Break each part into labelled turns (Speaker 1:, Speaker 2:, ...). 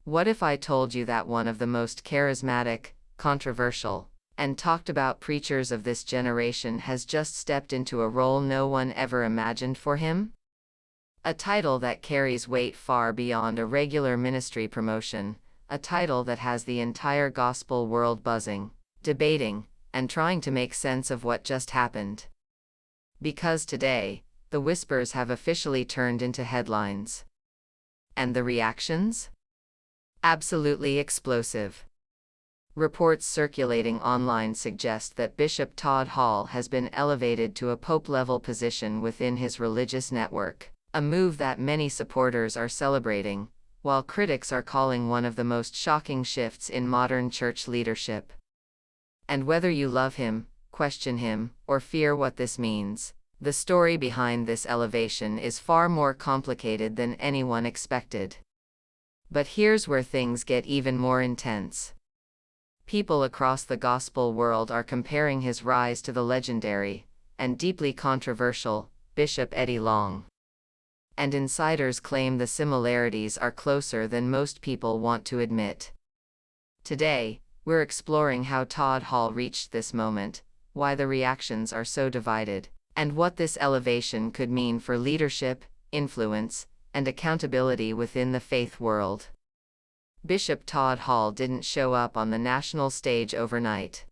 Speaker 1: What if I told you that one of the most charismatic, controversial, and talked about preachers of this generation has just stepped into a role no one ever imagined for him? A title that carries weight far beyond a regular ministry promotion, a title that has the entire gospel world buzzing, debating, and trying to make sense of what just happened. Because today, the whispers have officially turned into headlines. And the reactions? Absolutely explosive. Reports circulating online suggest that Bishop Todd Hall has been elevated to a pope-level position within his religious network, a move that many supporters are celebrating, while critics are calling one of the most shocking shifts in modern church leadership. And whether you love him, question him, or fear what this means, the story behind this elevation is far more complicated than anyone expected. But here's where things get even more intense. People across the gospel world are comparing his rise to the legendary, and deeply controversial, Bishop Eddie Long. And insiders claim the similarities are closer than most people want to admit. Today, we're exploring how Todd Hall reached this moment, why the reactions are so divided, and what this elevation could mean for leadership, influence, and accountability within the faith world. Bishop Todd Hall didn't show up on the national stage overnight.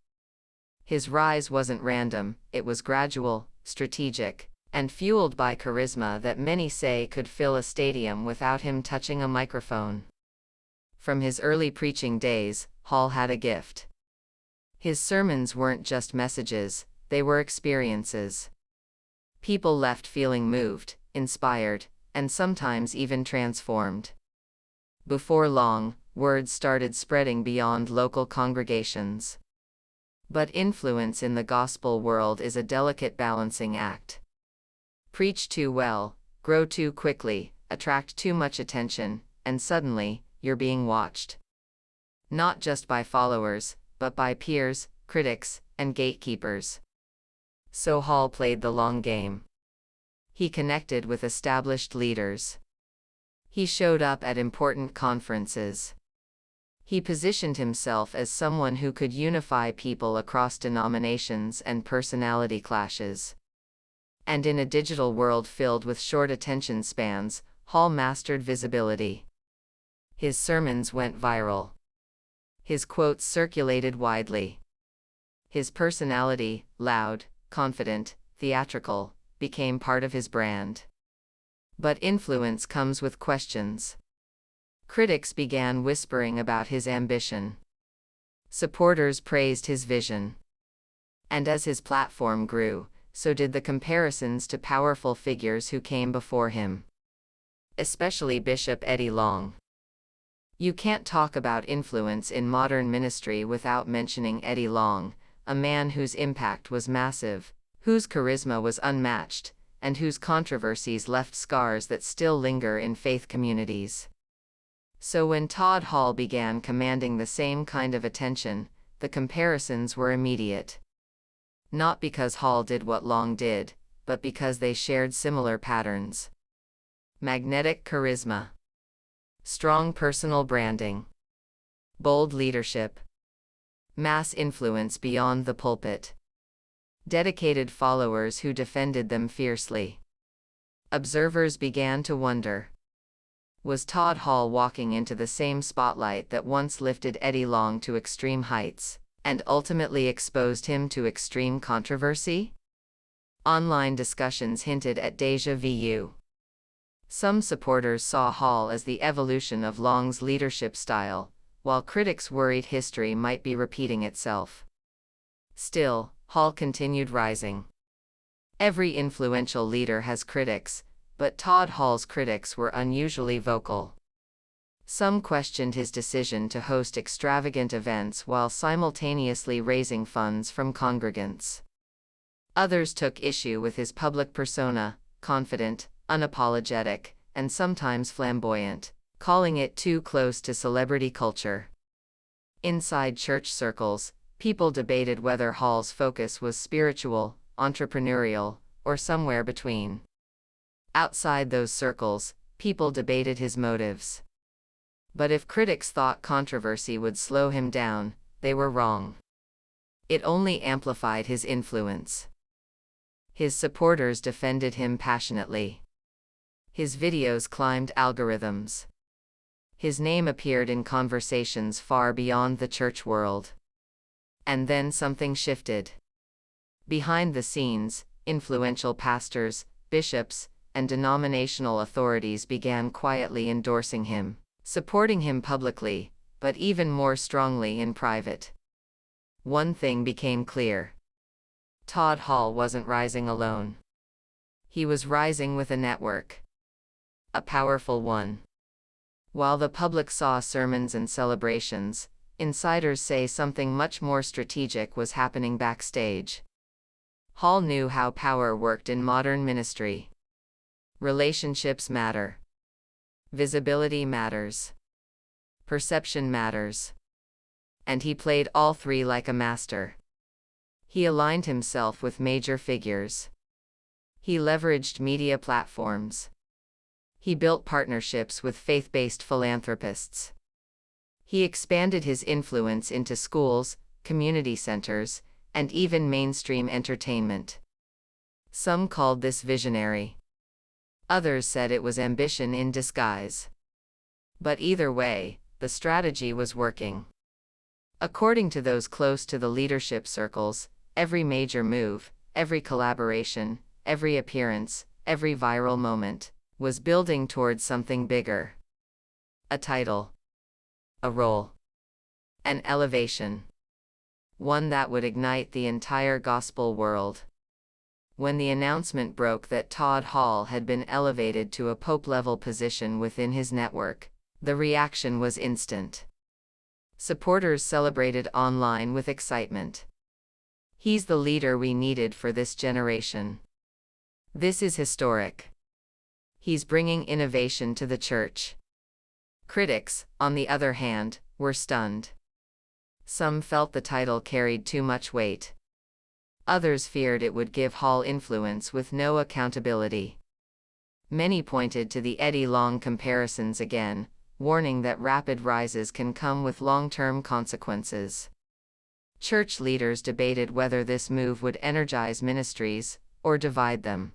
Speaker 1: His rise wasn't random, it was gradual, strategic, and fueled by charisma that many say could fill a stadium without him touching a microphone. From his early preaching days, Hall had a gift. His sermons weren't just messages, they were experiences. People left feeling moved, inspired, and sometimes even transformed. Before long, word started spreading beyond local congregations. But influence in the gospel world is a delicate balancing act. Preach too well, grow too quickly, attract too much attention, and suddenly, you're being watched. Not just by followers, but by peers, critics, and gatekeepers. So Hall played the long game. He connected with established leaders. He showed up at important conferences. He positioned himself as someone who could unify people across denominations and personality clashes. And in a digital world filled with short attention spans, Hall mastered visibility. His sermons went viral. His quotes circulated widely. His personality, loud, confident, theatrical, became part of his brand. But influence comes with questions. Critics began whispering about his ambition. Supporters praised his vision. And as his platform grew, so did the comparisons to powerful figures who came before him. Especially Bishop Eddie Long. You can't talk about influence in modern ministry without mentioning Eddie Long, a man whose impact was massive, whose charisma was unmatched, and whose controversies left scars that still linger in faith communities. So when Todd Hall began commanding the same kind of attention, the comparisons were immediate. Not because Hall did what Long did, but because they shared similar patterns. Magnetic charisma. Strong personal branding. Bold leadership. Mass influence beyond the pulpit. Dedicated followers who defended them fiercely. Observers began to wonder. Was Todd Hall walking into the same spotlight that once lifted Eddie Long to extreme heights, and ultimately exposed him to extreme controversy? Online discussions hinted at déjà vu. Some supporters saw Hall as the evolution of Long's leadership style, while critics worried history might be repeating itself. Still, Hall continued rising. Every influential leader has critics, but Todd Hall's critics were unusually vocal. Some questioned his decision to host extravagant events while simultaneously raising funds from congregants. Others took issue with his public persona, confident, unapologetic, and sometimes flamboyant, calling it too close to celebrity culture. Inside church circles, people debated whether Hall's focus was spiritual, entrepreneurial, or somewhere between. Outside those circles, people debated his motives. But if critics thought controversy would slow him down, they were wrong. It only amplified his influence. His supporters defended him passionately. His videos climbed algorithms. His name appeared in conversations far beyond the church world. And then something shifted. Behind the scenes, influential pastors, bishops, and denominational authorities began quietly endorsing him, supporting him publicly, but even more strongly in private. One thing became clear. Todd Hall wasn't rising alone. He was rising with a network. A powerful one. While the public saw sermons and celebrations, insiders say something much more strategic was happening backstage. Hall knew how power worked in modern ministry. Relationships matter. Visibility matters. Perception matters. And he played all three like a master. He aligned himself with major figures. He leveraged media platforms. He built partnerships with faith-based philanthropists. He expanded his influence into schools, community centers, and even mainstream entertainment. Some called this visionary. Others said it was ambition in disguise. But either way, the strategy was working. According to those close to the leadership circles, every major move, every collaboration, every appearance, every viral moment, was building towards something bigger. A title. A role. An elevation. One that would ignite the entire gospel world. When the announcement broke that Todd Hall had been elevated to a pope-level position within his network, the reaction was instant. Supporters celebrated online with excitement. He's the leader we needed for this generation. This is historic. He's bringing innovation to the church. Critics, on the other hand, were stunned. Some felt the title carried too much weight. Others feared it would give Hall influence with no accountability. Many pointed to the Eddie Long comparisons again, warning that rapid rises can come with long-term consequences. Church leaders debated whether this move would energize ministries or divide them.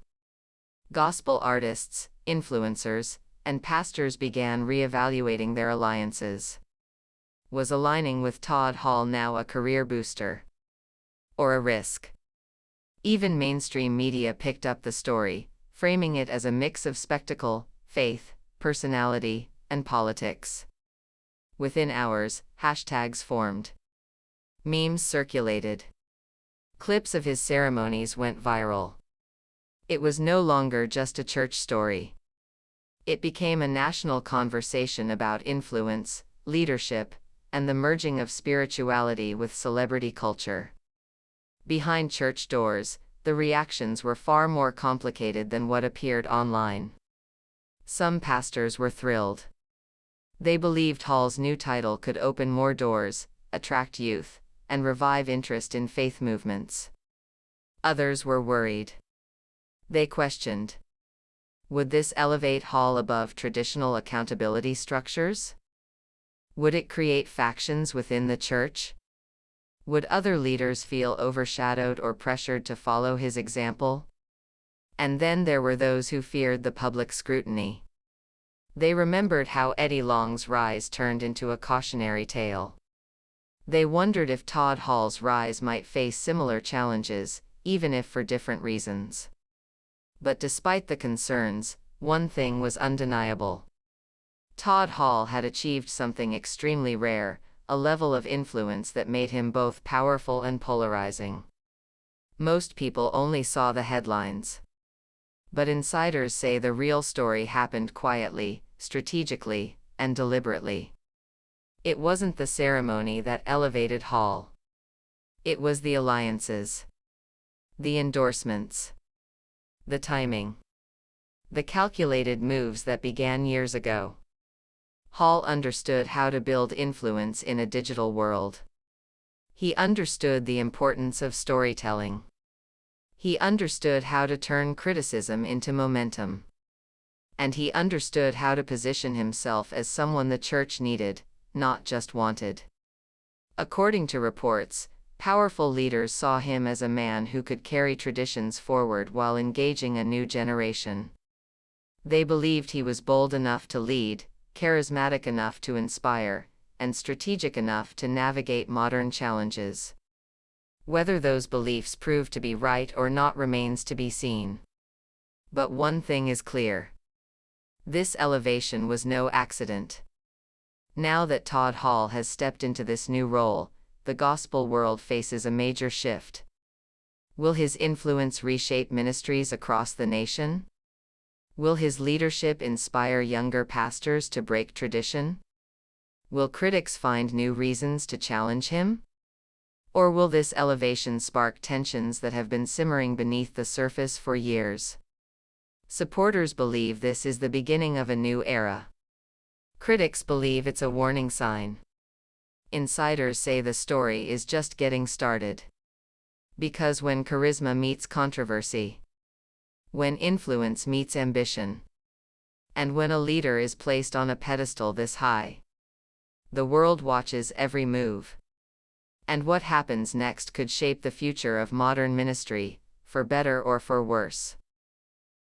Speaker 1: Gospel artists, influencers, and pastors began re-evaluating their alliances. Was aligning with Todd Hall now a career booster? Or a risk? Even mainstream media picked up the story, framing it as a mix of spectacle, faith, personality, and politics. Within hours, hashtags formed. Memes circulated. Clips of his ceremonies went viral. It was no longer just a church story. It became a national conversation about influence, leadership, and the merging of spirituality with celebrity culture. Behind church doors, the reactions were far more complicated than what appeared online. Some pastors were thrilled. They believed Hall's new title could open more doors, attract youth, and revive interest in faith movements. Others were worried. They questioned. Would this elevate Hall above traditional accountability structures? Would it create factions within the church? Would other leaders feel overshadowed or pressured to follow his example? And then there were those who feared the public scrutiny. They remembered how Eddie Long's rise turned into a cautionary tale. They wondered if Todd Hall's rise might face similar challenges, even if for different reasons. But despite the concerns, one thing was undeniable. Todd Hall had achieved something extremely rare, a level of influence that made him both powerful and polarizing. Most people only saw the headlines. But insiders say the real story happened quietly, strategically, and deliberately. It wasn't the ceremony that elevated Hall. It was the alliances. The endorsements. The timing. The calculated moves that began years ago. Hall understood how to build influence in a digital world. He understood the importance of storytelling. He understood how to turn criticism into momentum. And he understood how to position himself as someone the church needed, not just wanted. According to reports, powerful leaders saw him as a man who could carry traditions forward while engaging a new generation. They believed he was bold enough to lead, charismatic enough to inspire, and strategic enough to navigate modern challenges. Whether those beliefs prove to be right or not remains to be seen. But one thing is clear. This elevation was no accident. Now that Todd Hall has stepped into this new role, the gospel world faces a major shift. Will his influence reshape ministries across the nation? Will his leadership inspire younger pastors to break tradition? Will critics find new reasons to challenge him? Or will this elevation spark tensions that have been simmering beneath the surface for years? Supporters believe this is the beginning of a new era. Critics believe it's a warning sign. Insiders say the story is just getting started. Because when charisma meets controversy, when influence meets ambition, and when a leader is placed on a pedestal this high, the world watches every move. And what happens next could shape the future of modern ministry, for better or for worse.